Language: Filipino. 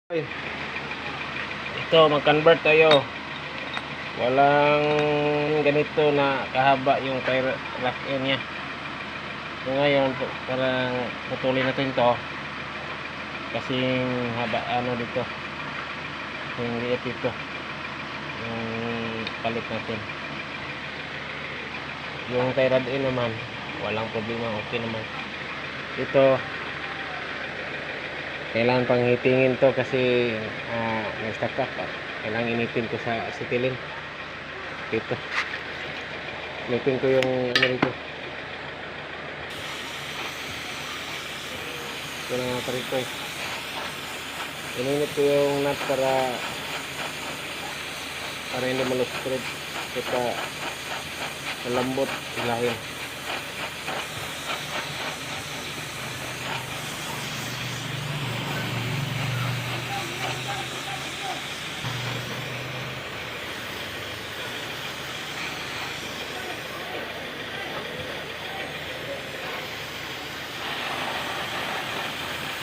Ito, mag-convert tayo. Walang ganito na kahaba yung tire rack niya. So ngayon, parang putulin natin to. Kasing haba dito. Yung liit dito. Yung palit natin. Yung tire rod naman, walang problema, okay naman. Ito, kailangan pang hitingin to kasi nag-stuck up. Kailangan inipin ko sa sitilin dito. Inipin ko yung dito. Ito na nga parito ininit ko yung nut para hindi malustred kita malambot ilahin.